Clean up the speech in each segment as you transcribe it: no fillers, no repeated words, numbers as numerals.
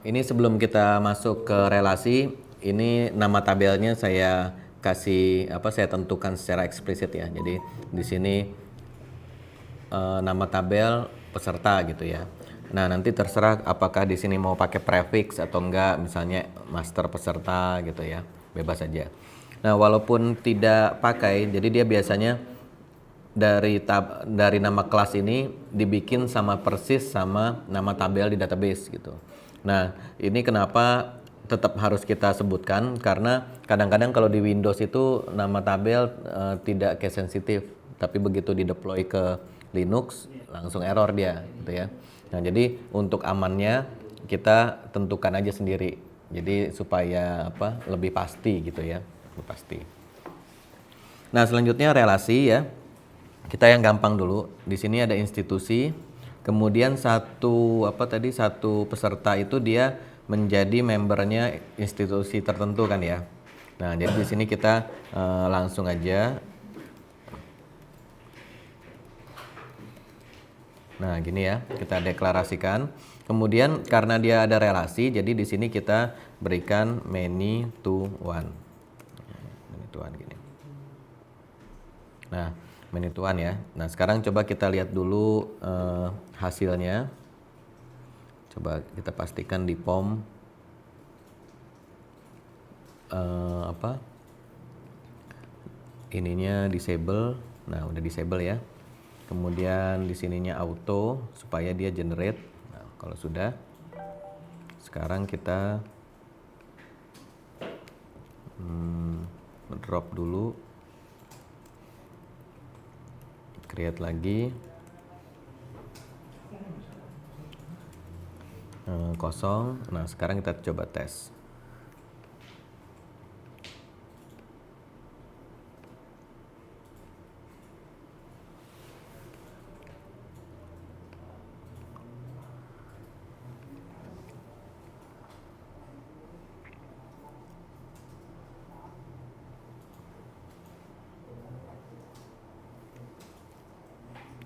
ini sebelum kita masuk ke relasi, ini nama tabelnya saya kasih saya tentukan secara eksplisit ya. Jadi di sini nama tabel peserta gitu ya. Nah, nanti terserah apakah di sini mau pakai prefix atau enggak, misalnya master peserta gitu ya. Bebas saja. Nah, walaupun tidak pakai, jadi dia biasanya dari nama kelas ini dibikin sama persis sama nama tabel di database gitu. Nah, ini kenapa tetap harus kita sebutkan, karena kadang-kadang kalau di Windows itu nama tabel tidak case sensitif, tapi begitu di deploy ke Linux langsung error dia gitu ya. Nah, jadi untuk amannya kita tentukan aja sendiri. Jadi supaya lebih pasti gitu ya, lebih pasti. Nah, selanjutnya relasi ya. Kita yang gampang dulu. Di sini ada institusi. Kemudian satu peserta itu dia menjadi membernya institusi tertentu kan ya. Nah, jadi di sini kita langsung aja. Nah, gini ya, kita deklarasikan. Kemudian karena dia ada relasi, jadi di sini kita berikan many to one. Many to one gini. Nah, many to one ya. Nah, sekarang coba kita lihat dulu hasilnya. Coba kita pastikan di POM ininya disable. Nah, udah disable ya. Kemudian di sininya auto supaya dia generate. Nah, kalau sudah, sekarang kita drop dulu, create lagi, kosong. Nah, sekarang kita coba tes.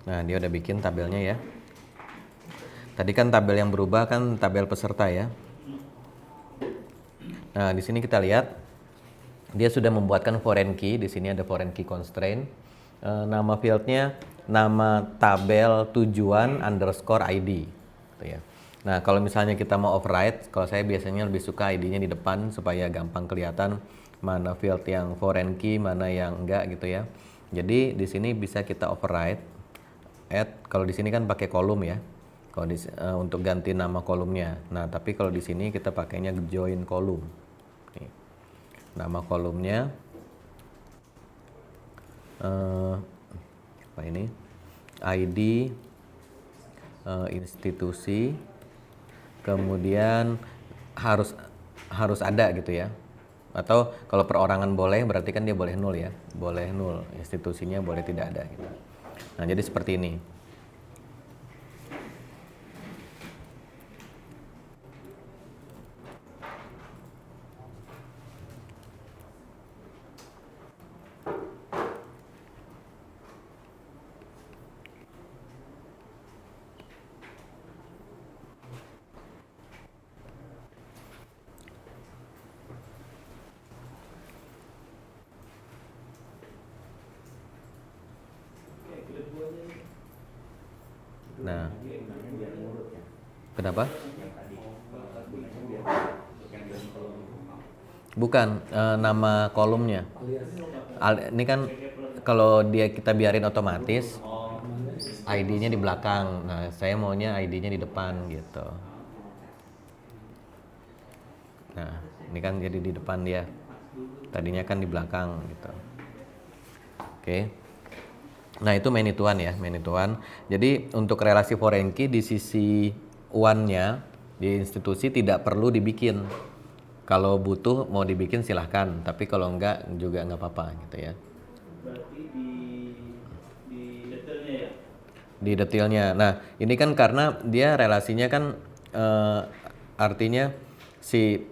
Nah, dia udah bikin tabelnya ya. Tadi kan tabel yang berubah kan tabel peserta ya. Nah, di sini kita lihat dia sudah membuatkan foreign key. Di sini ada foreign key constraint. Nama fieldnya nama tabel tujuan underscore ID. Gitu ya. Nah, kalau misalnya kita mau override, kalau saya biasanya lebih suka ID-nya di depan supaya gampang kelihatan mana field yang foreign key, mana yang enggak gitu ya. Jadi di sini bisa kita override. Kalau di sini kan pakai kolom ya. Kalau untuk ganti nama kolomnya. Nah, tapi kalau di sini kita pakainya join kolom. Nih. Nama kolomnya apa ini? ID institusi. Kemudian harus ada gitu ya. Atau kalau perorangan boleh, berarti kan dia boleh nol ya. Boleh nol, institusinya boleh tidak ada gitu. Nah, jadi seperti ini. Nah, kenapa? Bukan nama kolomnya. Ini kan kalau kita biarin otomatis, ID-nya di belakang. Nah, saya maunya ID-nya di depan gitu. Nah, ini kan jadi di depan dia. Tadinya kan di belakang gitu. Oke. Nah, itu many to one ya, many to one. Jadi untuk relasi foreign key di sisi one-nya di institusi tidak perlu dibikin. Kalau butuh mau dibikin silahkan, tapi kalau enggak juga nggak apa-apa gitu ya. Berarti di detailnya ya? Di detailnya. Nah, ini kan karena dia relasinya kan artinya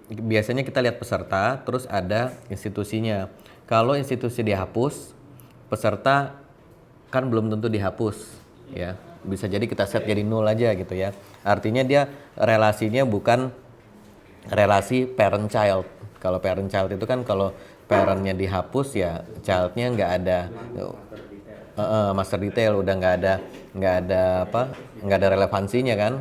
biasanya kita lihat peserta, terus ada institusinya. Kalau institusi dihapus, peserta kan belum tentu dihapus ya. Bisa jadi kita set jadi nol aja gitu ya. Artinya dia relasinya bukan relasi parent child. Kalau parent child itu kan kalau parentnya dihapus ya childnya nggak ada master detail, udah nggak ada apa nggak ada relevansinya kan.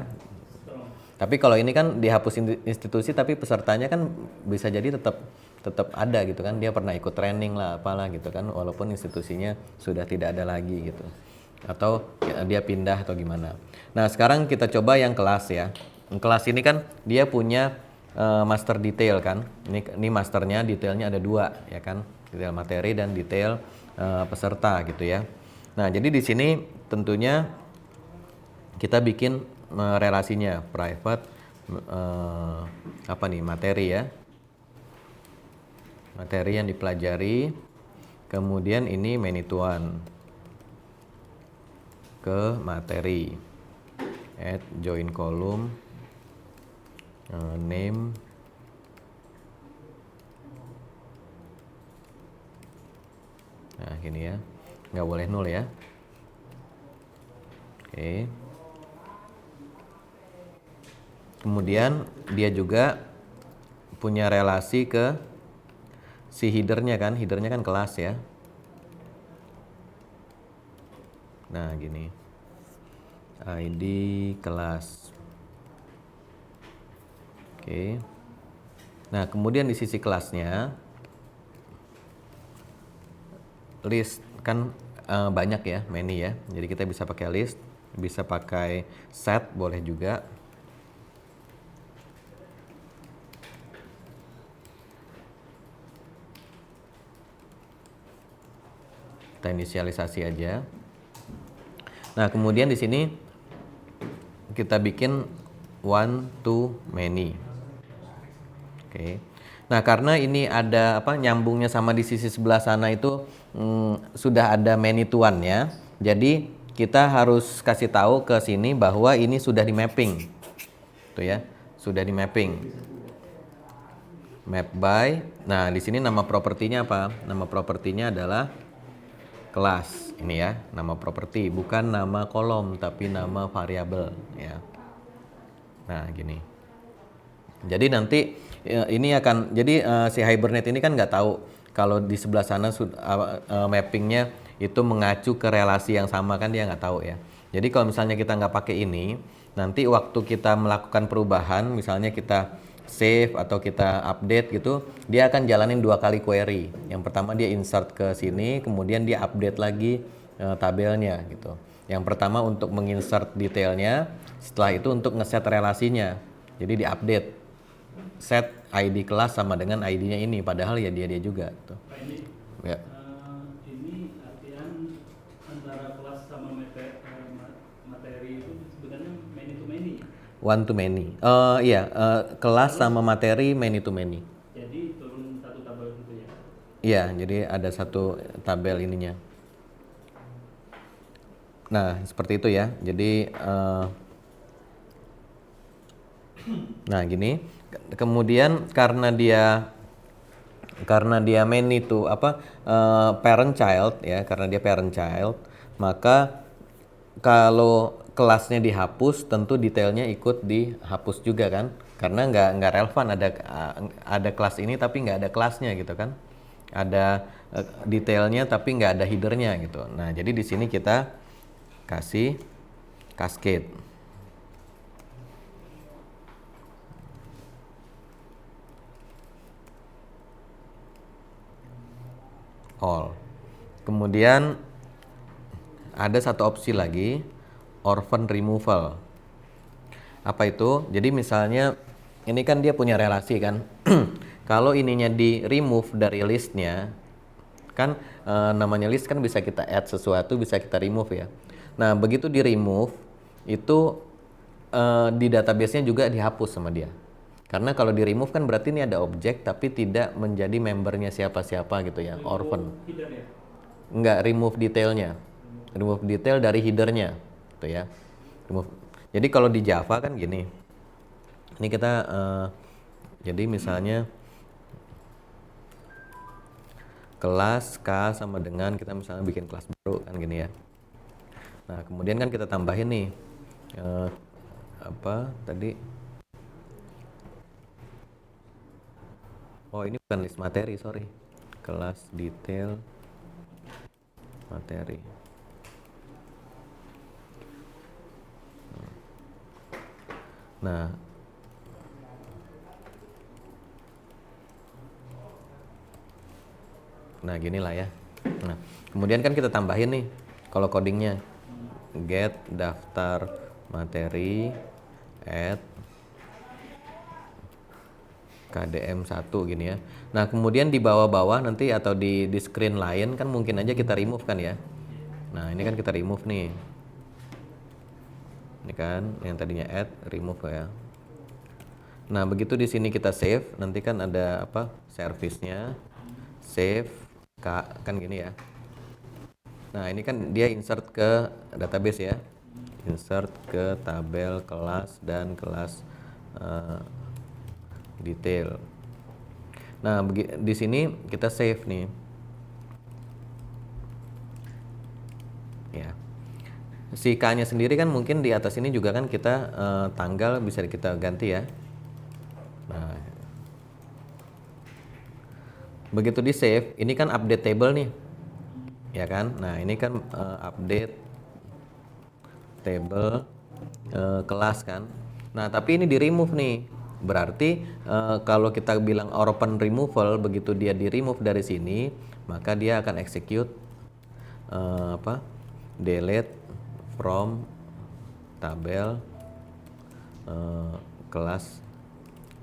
Tapi kalau ini kan dihapus institusi tapi pesertanya kan bisa jadi tetap tetap ada gitu kan, dia pernah ikut training lah apalah gitu kan, walaupun institusinya sudah tidak ada lagi gitu, atau ya, dia pindah atau gimana. Nah sekarang kita coba yang kelas ya. Kelas ini kan dia punya master detail kan, ini masternya detailnya ada dua ya kan, detail materi dan detail peserta gitu ya. Nah jadi di sini tentunya kita bikin relasinya private apa nih materi ya, materi yang dipelajari, kemudian ini manituan ke materi, add join column, name, nah gini ya, nggak boleh nol ya. Oke. Kemudian dia juga punya relasi ke si headernya kan kelas ya. Nah gini, ID kelas. Oke. Nah kemudian di sisi kelasnya list kan banyak ya, many ya. Jadi kita bisa pakai list, bisa pakai set boleh juga. Kita inisialisasi aja. Nah, kemudian di sini kita bikin one to many. Oke. Nah, karena ini ada apa nyambungnya sama di sisi sebelah sana itu sudah ada many to one ya. Jadi kita harus kasih tahu ke sini bahwa ini sudah di mapping. Tuh ya, sudah di mapping. Map by. Nah, di sini nama propertinya apa? Nama propertinya adalah kelas. Ini ya, nama properti, bukan nama kolom tapi nama variabel ya. Nah, gini. Jadi nanti ini akan jadi si Hibernate ini kan nggak tahu kalau di sebelah sana mappingnya itu mengacu ke relasi yang sama kan, dia nggak tahu ya. Jadi kalau misalnya kita nggak pakai ini, nanti waktu kita melakukan perubahan, misalnya kita save atau kita update gitu, dia akan jalanin 2 kali query. Yang pertama dia insert ke sini, kemudian dia update lagi tabelnya gitu. Yang pertama untuk menginsert detailnya, setelah itu untuk ngeset relasinya. Jadi diupdate. Set ID kelas sama dengan ID-nya ini, padahal ya dia juga tuh. Pak ini, Ya. ini artian antara kelas sama materi itu sebenarnya many to many. One to many. Iya, kelas sama materi many to many. Jadi turun satu tabel gitu ya. Iya, jadi ada satu tabel ininya. Nah, seperti itu ya. Jadi nah, gini. Kemudian karena dia many itu apa parent child ya, karena dia parent child, maka kalau kelasnya dihapus tentu detailnya ikut dihapus juga kan, karena nggak relevan ada kelas ini tapi nggak ada kelasnya gitu kan, ada detailnya tapi nggak ada headernya gitu. Nah jadi di sini kita kasih cascade all. Kemudian ada satu opsi lagi, orphan removal. Apa itu? Jadi misalnya ini kan dia punya relasi kan. Kalau ininya di remove dari listnya, kan namanya list kan bisa kita add sesuatu, bisa kita remove ya. Nah begitu di remove itu di database-nya juga dihapus sama dia. Karena kalau di remove kan berarti ini ada objek tapi tidak menjadi membernya siapa-siapa gitu ya, orphan. Header ya? Enggak, remove detailnya. Remove detail dari headernya gitu ya. Remove. Jadi kalau di Java kan gini. Ini kita jadi misalnya kelas K sama dengan kita misalnya bikin kelas baru kan gini ya. Nah, kemudian kan kita tambahin nih apa tadi Oh, ini bukan list materi, sorry. Kelas detail materi. Nah, nah gini lah ya. Nah, kemudian kan kita tambahin nih, kalau codingnya get daftar materi add KDM1 gini ya. Nah, kemudian di bawah-bawah nanti atau di screen lain kan mungkin aja kita remove kan ya. Nah, ini kan kita remove nih. Ini kan yang tadinya add remove ya. Nah, begitu di sini kita save, nanti kan ada apa? Service-nya. Save kan gini ya. Nah, ini kan dia insert ke database ya. Insert ke tabel kelas dan kelas detail. Nah, di sini kita save nih. Ya. Si K-nya sendiri kan mungkin di atas ini juga kan kita tanggal bisa kita ganti ya. Nah, begitu di save, ini kan update table nih. Ya kan? Nah, ini kan update table kelas kan. Nah, tapi ini di remove nih. Berarti kalau kita bilang open removal, begitu dia di remove dari sini, maka dia akan execute delete from tabel kelas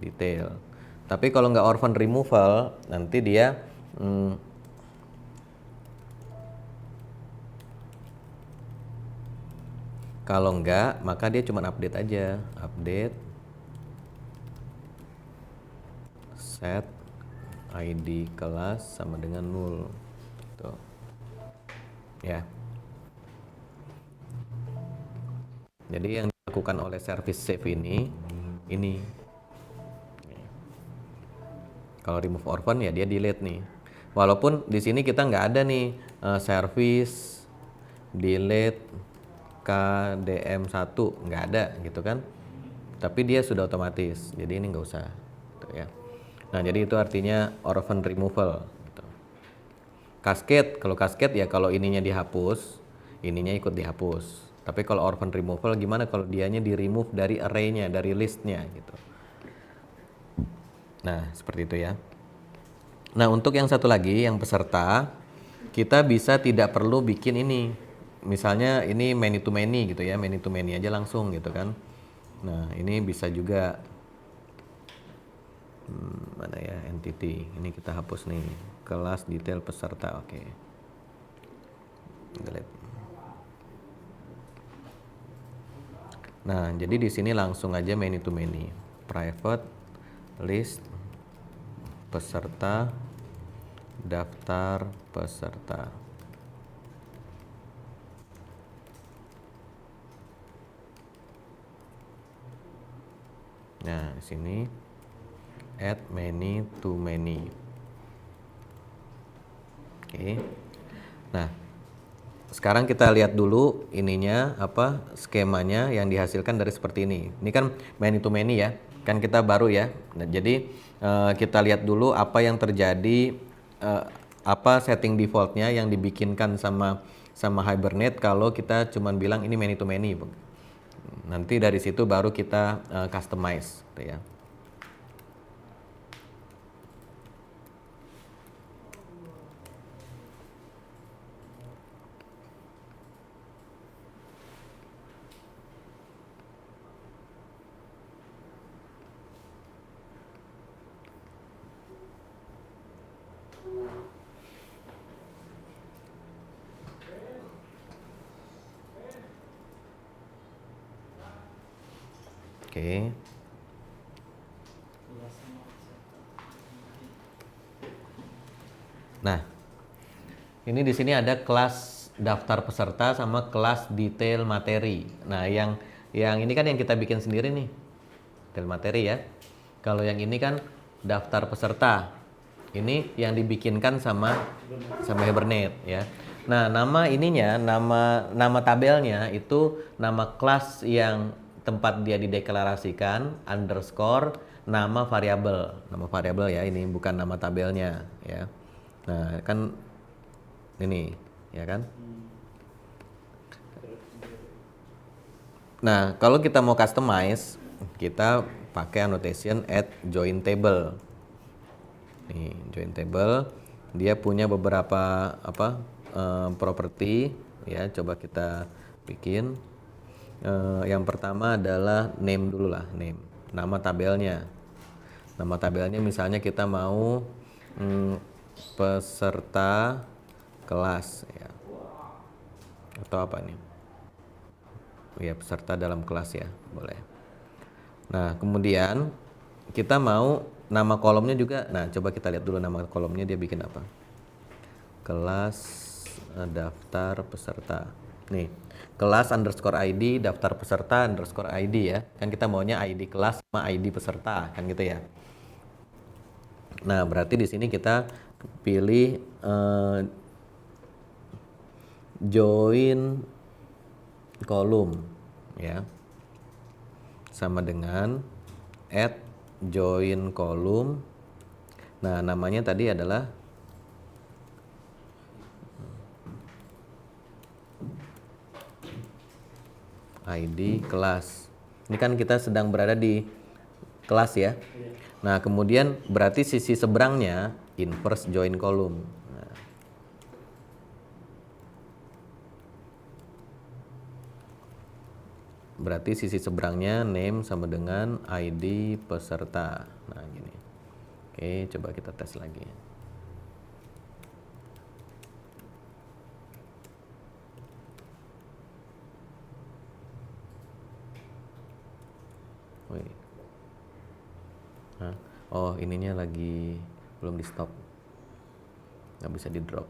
detail. Tapi kalau nggak orphan removal, nanti dia kalau nggak, maka dia cuma update aja, update set ID kelas sama dengan 0 gitu. Ya. Jadi yang dilakukan oleh service save ini kalau remove orphan ya dia delete nih. Walaupun di sini kita nggak ada nih service delete KDM1 nggak ada gitu kan. Tapi dia sudah otomatis. Jadi ini nggak usah gitu ya. Nah, jadi itu artinya orphan removal gitu. Cascade, kalau cascade ya kalau ininya dihapus, ininya ikut dihapus. Tapi kalau orphan removal gimana kalau dianya di remove dari array-nya, dari list-nya gitu. Nah, seperti itu ya. Nah, untuk yang satu lagi, yang peserta, kita bisa tidak perlu bikin ini. Misalnya ini many to many gitu ya, many to many aja langsung gitu kan. Nah, ini bisa juga mana ya, entity. Ini kita hapus nih, kelas detail peserta, oke. Delete. Nah, jadi di sini langsung aja many to many. Private list peserta daftar peserta. Nah, di sini add many to many. Oke. Nah, sekarang kita lihat dulu ininya apa skemanya yang dihasilkan dari seperti ini. Ini kan many to many ya. Kan kita baru ya. Nah, jadi kita lihat dulu apa yang terjadi, apa setting defaultnya yang dibikinkan sama Hibernate kalau kita cuman bilang ini many to many. Nanti dari situ baru kita customize gitu ya. Oke. Nah, ini di sini ada kelas daftar peserta sama kelas detail materi. Nah, yang ini kan yang kita bikin sendiri nih, detail materi ya. Kalau yang ini kan daftar peserta. Ini yang dibikinkan sama Hibernate ya. Nah, nama ininya, nama tabelnya itu nama kelas yang tempat dia dideklarasikan underscore nama variabel ya, ini bukan nama tabelnya ya. Nah, kan ini ya kan. Nah, kalau kita mau customize, kita pakai annotation add join table. Nih, join table, dia punya beberapa properti ya. Coba kita bikin. Yang pertama adalah name dulu lah, name, nama tabelnya. Nama tabelnya misalnya kita mau peserta kelas ya, atau apa nih? Ya, peserta dalam kelas ya, boleh. Nah, kemudian kita mau nama kolomnya juga. Nah, coba kita lihat dulu nama kolomnya dia bikin apa. Kelas daftar peserta. Nih, kelas underscore ID, daftar peserta underscore ID ya. Kan kita maunya ID kelas sama ID peserta, kan gitu ya. Nah, berarti di sini kita pilih join kolom ya, sama dengan add join kolom. Nah, namanya tadi adalah ID kelas. Ini kan kita sedang berada di kelas ya. Nah, kemudian berarti sisi seberangnya inverse join kolom. Nah, berarti sisi seberangnya name sama dengan ID peserta. Nah, gini. Oke, coba kita tes lagi. Wih. Hah? Oh, ininya lagi belum di stop, nggak bisa di drop.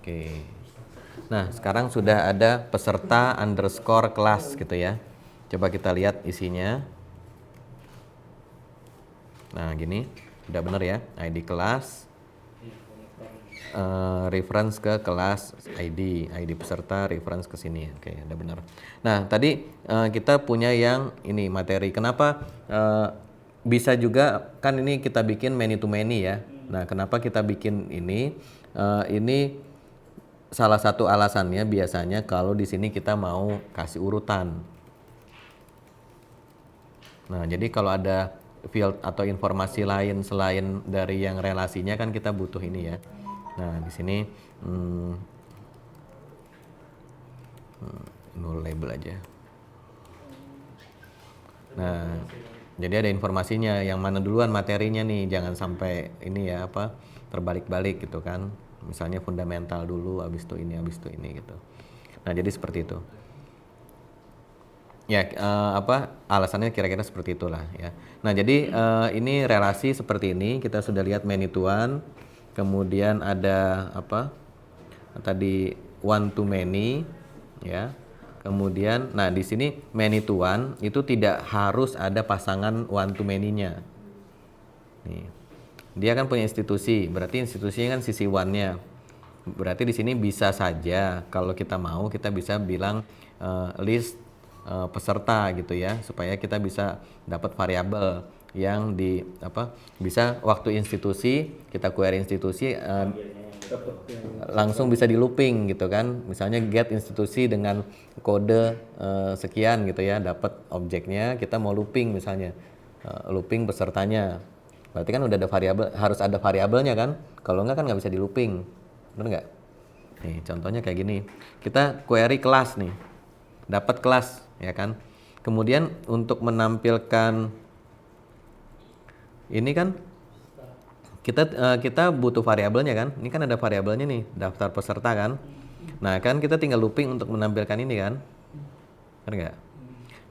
Oke. Nah, sekarang sudah ada peserta underscore kelas gitu ya. Coba kita lihat isinya. Nah, gini. Udah bener ya. ID kelas. Reference ke kelas ID peserta, reference ke sini. Oke, udah bener. Nah, tadi kita punya yang ini materi. Kenapa bisa juga kan ini kita bikin many to many ya. Nah, kenapa kita bikin ini? Ini salah satu alasannya biasanya kalau di sini kita mau kasih urutan. Nah, jadi kalau ada field atau informasi lain selain dari yang relasinya kan kita butuh ini ya. Nah, di sini null label aja. Nah, jadi ada informasinya yang mana duluan materinya nih, jangan sampai ini ya terbalik-balik gitu kan. Misalnya fundamental dulu, habis itu ini gitu. Nah, jadi seperti itu. Ya, alasannya kira-kira seperti itulah ya. Nah, jadi ini relasi seperti ini kita sudah lihat many to one. Kemudian ada tadi one to many ya. Kemudian nah di sini many to one itu tidak harus ada pasangan one to many-nya. Nih. Dia kan punya institusi, berarti institusinya kan sisi one-nya. Berarti di sini bisa saja kalau kita mau kita bisa bilang list peserta gitu ya, supaya kita bisa dapat variabel yang bisa waktu institusi kita query institusi langsung bisa di looping gitu kan. Misalnya get institusi dengan kode sekian gitu ya, dapat objeknya, kita mau looping misalnya looping pesertanya. Berarti kan udah ada variabel, harus ada variabelnya kan. Kalau enggak kan nggak bisa di looping. Benar nggak? Nih, contohnya kayak gini. Kita query kelas nih. Dapat kelas, ya kan? Kemudian untuk menampilkan ini kan kita butuh variabelnya kan? Ini kan ada variabelnya nih, daftar peserta kan? Nah, kan kita tinggal looping untuk menampilkan ini kan? Benar nggak?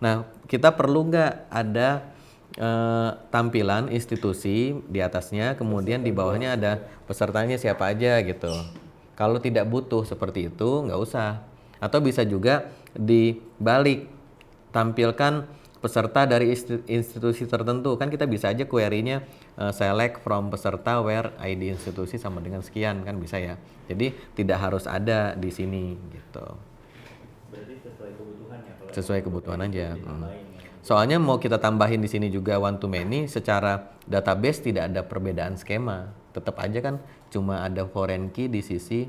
Nah, kita perlu nggak ada tampilan institusi di atasnya, kemudian di bawahnya ada pesertanya siapa aja gitu. Kalau tidak butuh seperti itu, nggak usah. Atau bisa juga dibalik, tampilkan peserta dari institusi tertentu. Kan kita bisa aja query-nya select from peserta where ID institusi sama dengan sekian, kan bisa ya. Jadi tidak harus ada di sini gitu. Berarti sesuai kebutuhan ya, kalau Sesuai kebutuhan aja. ditambahin ya. Soalnya mau kita tambahin di sini juga one to many, secara database tidak ada perbedaan skema. Tetap aja kan cuma ada foreign key di sisi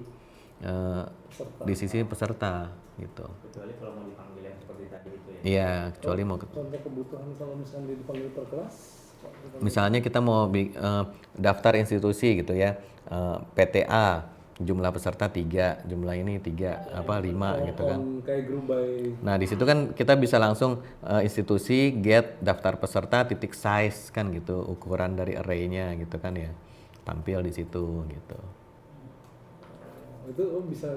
peserta gitu. Kecuali kalau mau dipanggil yang seperti tadi itu ya. Iya, kecuali mau Contoh kebutuhan kalau misalnya dipanggil per kelas, misalnya kita mau daftar institusi gitu ya, PTA, jumlah peserta 3, jumlah ini 3 5 gitu kan. kayak group by Nah, di situ kan kita bisa langsung institusi get daftar peserta titik size kan gitu, ukuran dari array-nya gitu kan ya. Tampil di situ gitu. itu bisa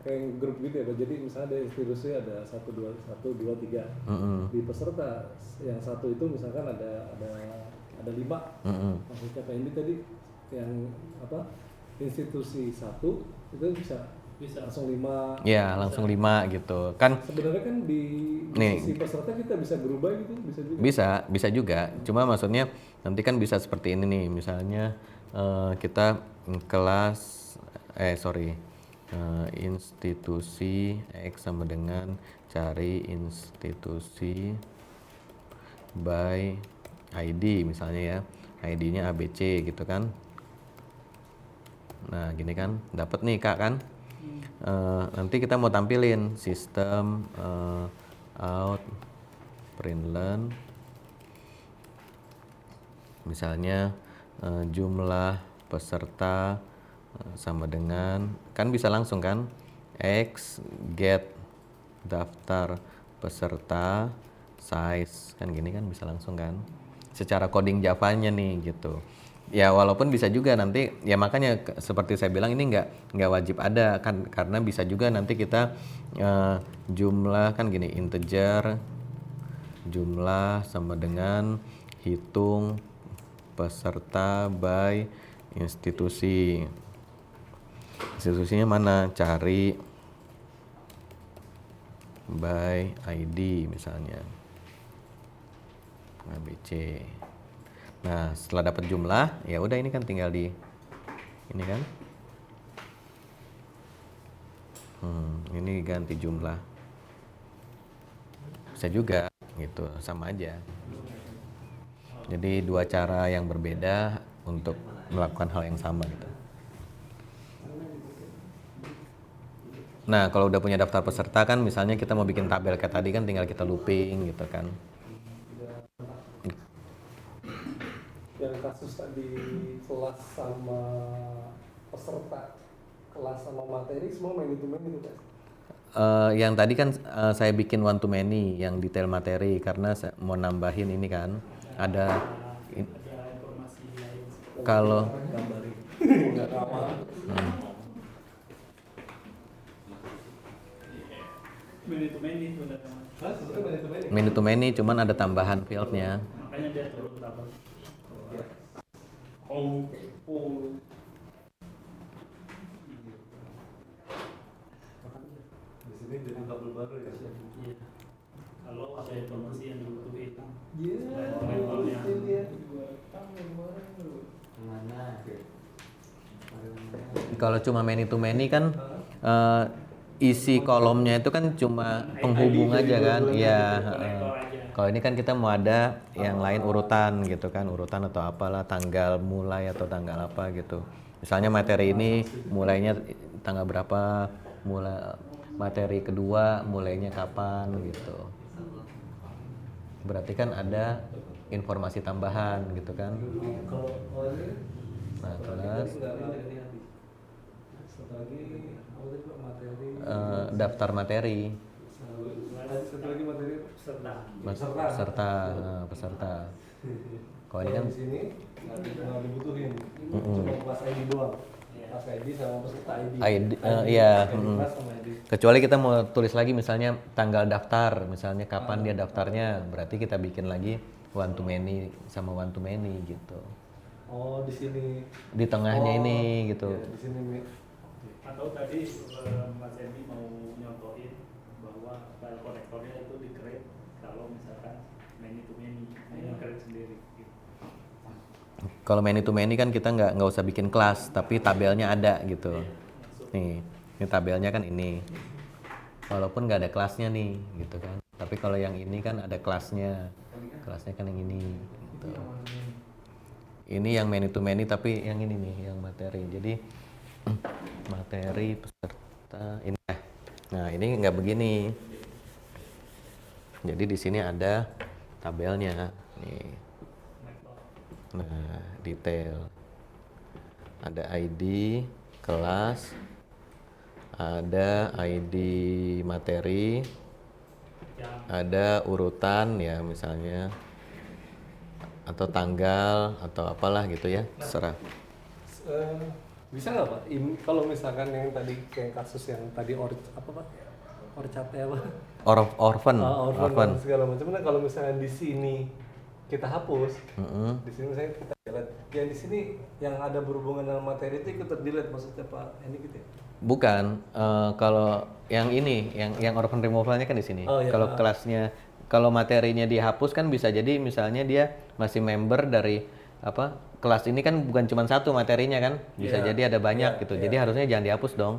kayak grup gitu ya Pak. Jadi misalnya ada institusi ada 1 2 1 2 3. Di peserta yang satu itu misalkan ada 5. Maksudnya kayak ini tadi yang apa? Institusi 1 itu bisa langsung 5. Ya, langsung 5 gitu. Kan Sebenarnya kan di Nih. sisi peserta kita bisa berubah gitu, bisa juga. bisa juga. Cuma maksudnya nanti kan bisa seperti ini nih. Misalnya kita kelas institusi X sama dengan cari institusi by ID misalnya ya. ID-nya ABC gitu kan. Nah, gini kan, dapat nih Kak kan. Nanti kita mau tampilin sistem out println misalnya jumlah peserta sama dengan, kan bisa langsung kan, X get daftar peserta size kan, gini kan bisa langsung kan secara coding Java-nya nih gitu. Ya walaupun bisa juga nanti ya, makanya seperti saya bilang ini nggak wajib ada kan, karena bisa juga nanti kita jumlah kan gini, integer jumlah sama dengan hitung peserta by institusi. Institusinya mana, cari by ID misalnya ABC. Nah, setelah dapat jumlah, ya udah ini kan tinggal di ini kan. Ini ganti jumlah. Bisa juga gitu, sama aja. Jadi dua cara yang berbeda untuk melakukan hal yang sama gitu. Nah, kalau udah punya daftar peserta kan, misalnya kita mau bikin tabel kayak tadi kan, tinggal kita looping gitu kan. Yang kasus tadi kelas sama peserta, kelas sama materi semua main itu Pak. Yang tadi kan saya bikin one to many yang detail materi, karena saya mau nambahin ini kan ada informasi lain. kalau Many to many sebenarnya. many to many, cuman ada tambahan fieldnya. Makanya dia turun berapa? Di sini jadi tabel baru ya. Iya. Kalau ada informasi yang dibutuhin. Kalau cuma many to many kan isi kolomnya itu kan cuma penghubung aja kan. Iya. Kalau ini kan kita mau ada yang lain urutan gitu kan, urutan atau apalah, tanggal mulai atau tanggal apa gitu. Misalnya materi ini mulainya tanggal berapa, mulai materi kedua mulainya kapan gitu. Berarti kan ada informasi tambahan gitu kan. Nah, kelas daftar materi Satu lagi materi peserta. Kalau ini kan di sini nggak dibutuhin, cuma kelas ID doang. Kelas ID sama peserta ID. iya, Kelas sama ID. kecuali kita mau tulis lagi misalnya tanggal daftar, misalnya kapan dia daftarnya, berarti kita bikin lagi one to many sama one to many gitu. Oh di sini. Di tengahnya ini gitu. Iya, di sini Atau tadi Mas Hendy mau nyontohin bahwa file konektornya itu di-create kalau misalkan many to many, create sendiri. Gitu. Kalau many to many kan kita nggak usah bikin kelas, tapi tabelnya ada gitu. Nih, ini tabelnya kan ini. Walaupun nggak ada kelasnya nih, gitu kan. Tapi kalau yang ini kan ada kelasnya. Kelasnya kan yang ini. Gitu. Ini yang many to many, tapi yang ini nih, yang materi. Jadi materi peserta ini. Nah, ini nggak begini. Jadi di sini ada tabelnya. Nih. Nah, detail. Ada ID kelas, ada ID materi, ada urutan ya misalnya, atau tanggal atau apalah gitu ya, terserah. Bisa nggak Pak? Kalau misalkan yang tadi kayak kasus yang tadi apa Pak? Orchatnya apa? Orphan segala macam. Nah kalau misalnya di sini kita hapus, di sini misalnya kita delete. Yang di sini yang ada berhubungan dengan materi itu ikut terdelete maksudnya Pak? Ini gitu ya? Bukan, kalau yang ini, yang orphan removalnya kan di sini. Oh, iya. Kalau kelasnya, kalau materinya dihapus kan bisa jadi misalnya dia masih member dari apa kelas ini kan bukan cuma satu materinya kan, bisa Iya. jadi ada banyak Iya, gitu. iya. Jadi harusnya jangan dihapus dong.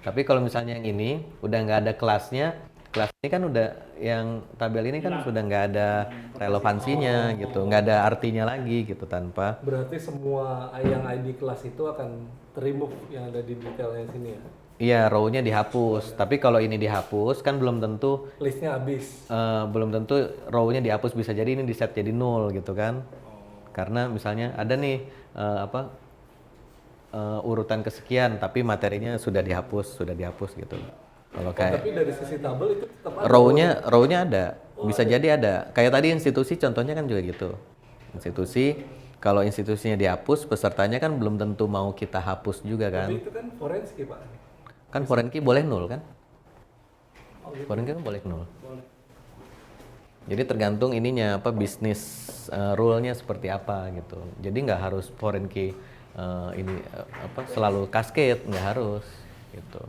Tapi kalau misalnya yang ini udah nggak ada kelasnya, kelas ini kan udah yang tabel ini kan sudah nggak ada relevansinya gitu, nggak ada artinya lagi gitu tanpa. Berarti semua yang ID kelas itu akan remove yang ada di detailnya sini ya? Iya, row-nya dihapus. Tapi kalau ini dihapus kan belum tentu Listnya habis. belum tentu row-nya dihapus, bisa jadi ini di set jadi 0 gitu kan. Karena misalnya ada nih urutan kesekian tapi materinya sudah dihapus gitu. Kalau kayak Tapi dari sisi tabel itu tetap ada. row-nya ada. Bisa jadi ada. Kayak tadi institusi contohnya kan juga gitu. Institusi, kalau institusinya dihapus, pesertanya kan belum tentu mau kita hapus juga kan. Tapi itu kan forensik Pak. Kan foreign key boleh 0 kan? Foreign key kan boleh 0. Jadi tergantung ininya apa bisnis rule-nya seperti apa gitu. Jadi nggak harus foreign key selalu cascade, nggak harus gitu.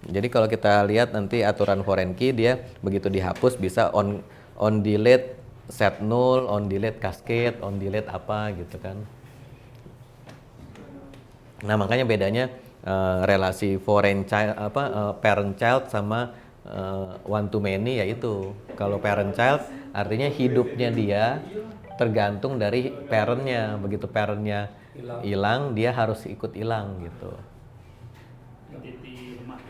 Jadi kalau kita lihat nanti aturan foreign key dia begitu dihapus bisa on delete set null, on delete cascade, on delete apa gitu kan. Nah, makanya bedanya relasi foreign child parent child sama one to many yaitu kalau parent child artinya hidupnya dia tergantung dari parentnya, begitu parentnya hilang dia harus ikut hilang gitu. Entity lemah.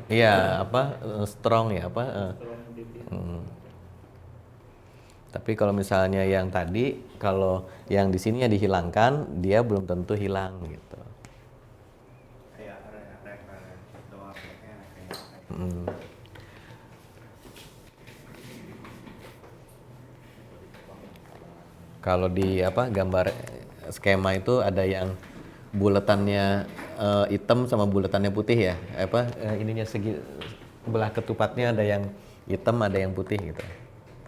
Iya strong ya Tapi kalau misalnya yang tadi kalau yang di sini ya dihilangkan dia belum tentu hilang gitu. Kalau di gambar skema itu ada yang buletannya hitam sama buletannya putih ya. Ininya segi belah ketupatnya ada yang hitam ada yang putih gitu.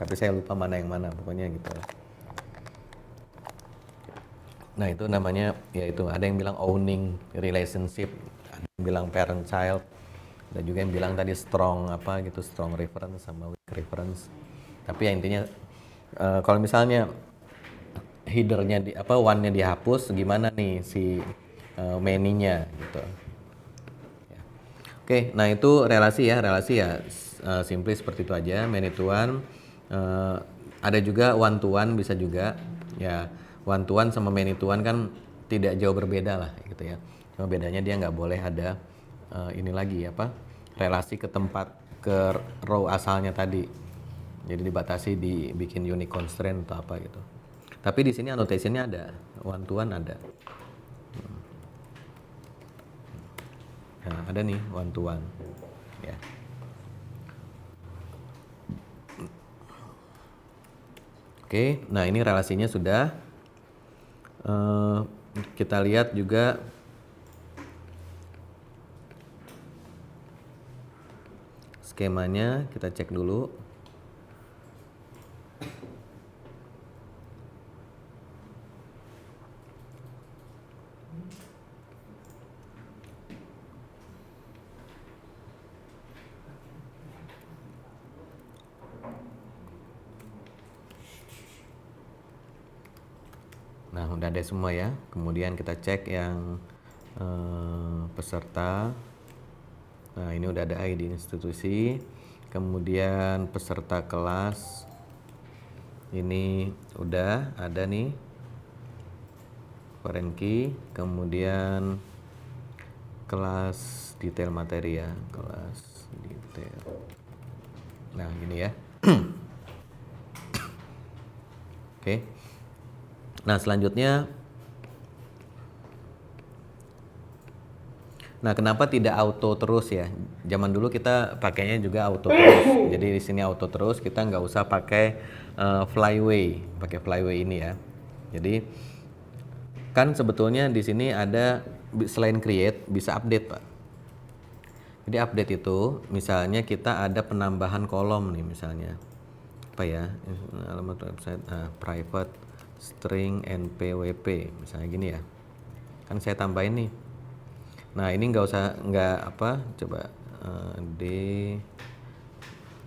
Tapi saya lupa mana yang mana pokoknya gitu. Nah, itu namanya yaitu ada yang bilang owning relationship, ada yang bilang parent child. Ada juga yang bilang tadi strong strong reference sama weak reference. Tapi ya intinya kalau misalnya headernya one-nya dihapus gimana nih si many-nya gitu. Ya. Oke, nah itu relasi ya simply seperti itu aja, many to one. Ada juga one to one bisa juga ya, one to one sama many to one kan tidak jauh berbeda lah gitu ya. Cuma bedanya dia nggak boleh ada ini lagi relasi ke tempat ke row asalnya tadi. Jadi dibatasi dibikin unique constraint atau apa gitu. Tapi di sini annotation-nya ada, one to one ada. Nah, ada nih one to one. Ya. Oke, nah ini relasinya sudah. Kita lihat juga skemanya, kita cek dulu. Nah, udah ada semua ya. Kemudian kita cek yang peserta. Nah, ini udah ada ID institusi. Kemudian peserta kelas. Ini udah ada nih. Foreign key. Kemudian kelas detail materi ya. Kelas detail. Nah, gini ya. Oke. Nah, selanjutnya, nah kenapa tidak auto terus ya? Zaman dulu kita pakainya juga auto terus. Jadi di sini auto terus, kita nggak usah pakai pakai flyway ini ya. Jadi kan sebetulnya di sini ada selain create bisa update Pak. Jadi update itu misalnya kita ada penambahan kolom nih misalnya. Apa ya? Alamat website private string npwp misalnya gini ya. Kan saya tambahin nih. Nah, ini nggak apa? Coba D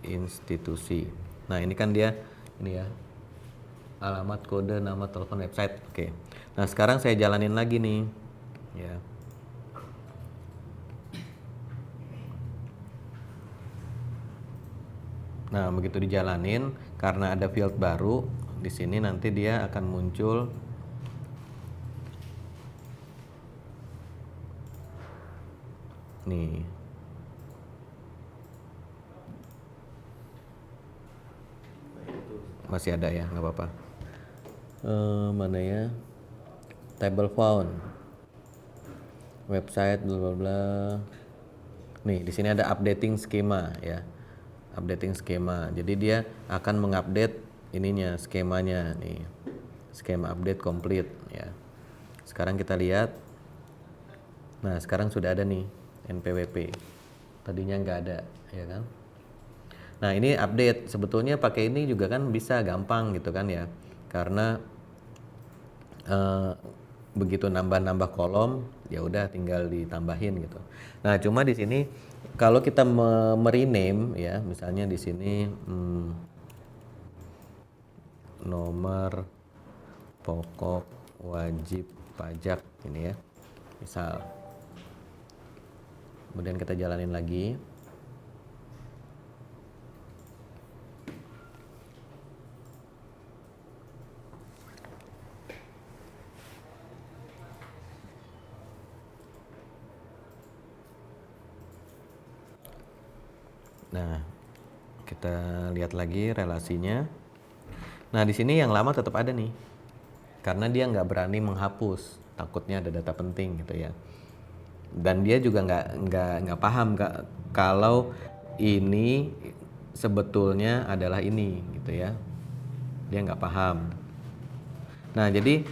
institusi. Nah, ini kan dia ini ya. Alamat, kode, nama, telepon, website. Oke. Nah, sekarang saya jalanin lagi nih. Ya. Nah, begitu dijalanin karena ada field baru di sini nanti dia akan muncul nih. Masih ada ya, nggak apa-apa. Mana ya? Table found. Website bla bla bla. Nih, di sini ada updating skema ya. Updating skema. Jadi dia akan mengupdate ininya, skemanya nih. Skema update complete ya. Sekarang kita lihat. Nah, sekarang sudah ada nih NPWP. Tadinya nggak ada, ya kan? Nah, ini update. Sebetulnya pakai ini juga kan bisa gampang gitu kan ya. Karena begitu nambah-nambah kolom, ya udah tinggal ditambahin gitu. Nah, cuma di sini kalau kita merename ya, misalnya di sini nomor pokok wajib pajak ini ya. Misal. Kemudian kita jalanin lagi. Nah, kita lihat lagi relasinya. Nah, di sini yang lama tetap ada nih, karena dia nggak berani menghapus, takutnya ada data penting gitu ya. Dan dia juga nggak paham kalau ini sebetulnya adalah ini gitu ya. Dia nggak paham. Nah, jadi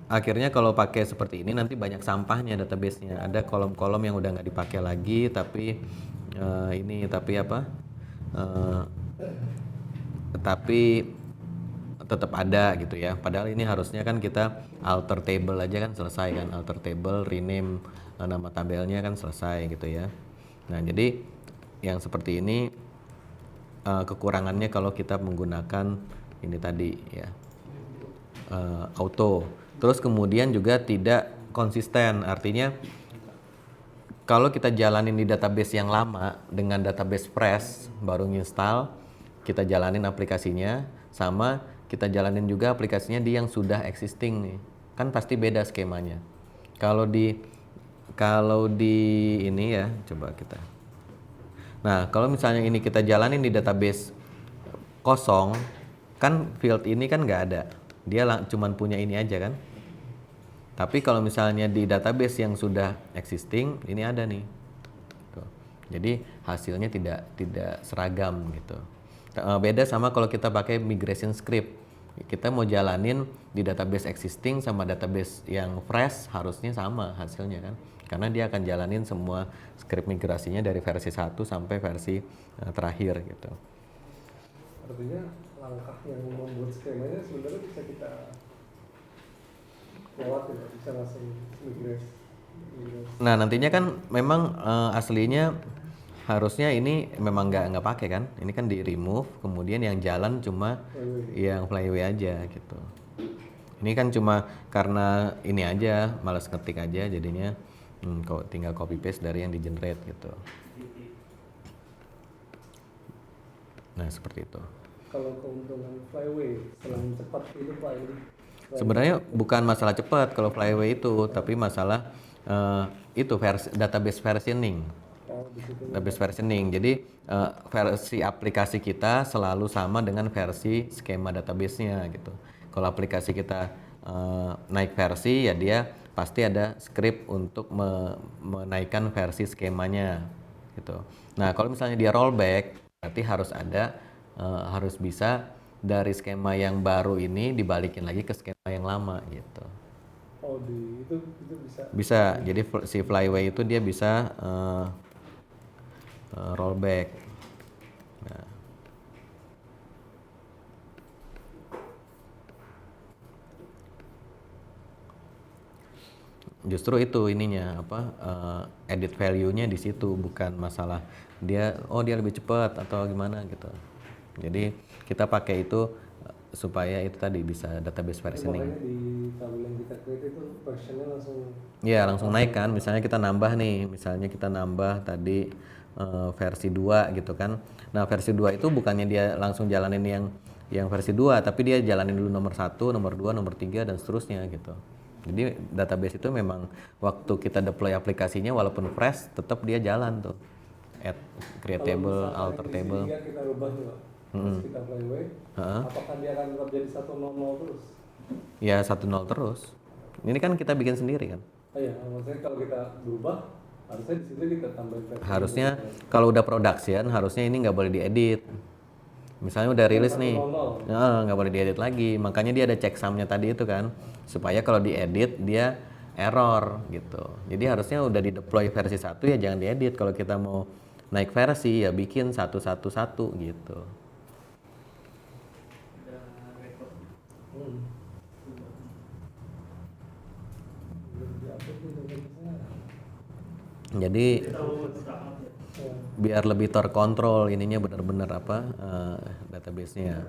akhirnya kalau pakai seperti ini nanti banyak sampahnya database-nya. Ada kolom-kolom yang udah nggak dipakai lagi, tapi tapi tetap ada gitu ya. Padahal ini harusnya kan kita alter table aja kan selesai kan, alter table, rename nama tabelnya kan selesai gitu ya. Nah, jadi yang seperti ini kekurangannya kalau kita menggunakan ini tadi ya, auto. Terus kemudian juga tidak konsisten, artinya kalau kita jalanin di database yang lama dengan database fresh baru install, kita jalanin aplikasinya, sama kita jalanin juga aplikasinya di yang sudah existing nih, kan pasti beda skemanya. Kalau di ini ya, coba kita. Nah, kalau misalnya ini kita jalanin di database kosong, kan field ini kan nggak ada, dia cuman punya ini aja kan. Tapi kalau misalnya di database yang sudah existing, ini ada nih. Tuh. Jadi hasilnya tidak seragam gitu. Beda sama kalau kita pakai migration script. Kita mau jalanin di database existing sama database yang fresh, harusnya sama hasilnya kan. Karena dia akan jalanin semua script migrasinya dari versi 1 sampai versi terakhir gitu. Artinya langkah yang membuat skemanya sebenarnya bisa kita lewat ya, bisa langsung migrasi. Nah, nantinya kan memang aslinya harusnya ini memang nggak pakai kan, ini kan di remove, kemudian yang jalan cuma yang flyway aja gitu. Ini kan cuma karena ini aja malas ngetik aja jadinya kok tinggal copy paste dari yang di generate gitu. Nah seperti itu. Kalau keuntungan flyway selain cepat itu Pak ini Sebenarnya bukan masalah cepat kalau flyway itu, tapi masalah itu database versioning. di situ Database versioning. Jadi versi aplikasi kita selalu sama dengan versi skema database-nya gitu. Kalau aplikasi kita naik versi ya dia pasti ada script untuk menaikkan versi skemanya gitu. Nah, kalau misalnya dia rollback berarti harus bisa dari skema yang baru ini dibalikin lagi ke skema yang lama gitu. itu bisa. Bisa. Jadi si flyway itu dia bisa rollback. Nah. Justru itu ininya edit value-nya di situ, bukan masalah dia lebih cepat atau gimana gitu. Jadi kita pakai itu supaya itu tadi bisa database versioning. Makanya di tabel yang kita create itu versionnya langsung. Ya langsung naik kan, misalnya kita nambah tadi versi 2 gitu kan. Nah versi 2 itu bukannya dia langsung jalanin yang versi 2, tapi dia jalanin dulu nomor 1, nomor 2, nomor 3 dan seterusnya gitu. Jadi database itu memang waktu kita deploy aplikasinya walaupun fresh tetap dia jalan tuh. Add, create table, alter table. Jika kita rubah nih Pak, terus kita flyway, apakah dia akan tetap jadi 100 terus? Ya 1-0 terus. Ini kan kita bikin sendiri kan. Iya, maksudnya kalau kita berubah, harusnya di situ kita tambahin versi. Harusnya kalau udah production harusnya ini nggak boleh diedit. Misalnya udah rilis nih, nggak boleh diedit lagi. Makanya dia ada checksumnya tadi itu kan, supaya kalau diedit dia error gitu. Jadi harusnya udah di deploy versi 1 ya jangan diedit. Kalau kita mau naik versi ya bikin 111 gitu. Jadi biar lebih terkontrol ininya benar-benar database-nya.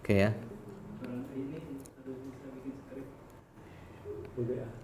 Oke ya. ini harus bisa bikin script. VBA.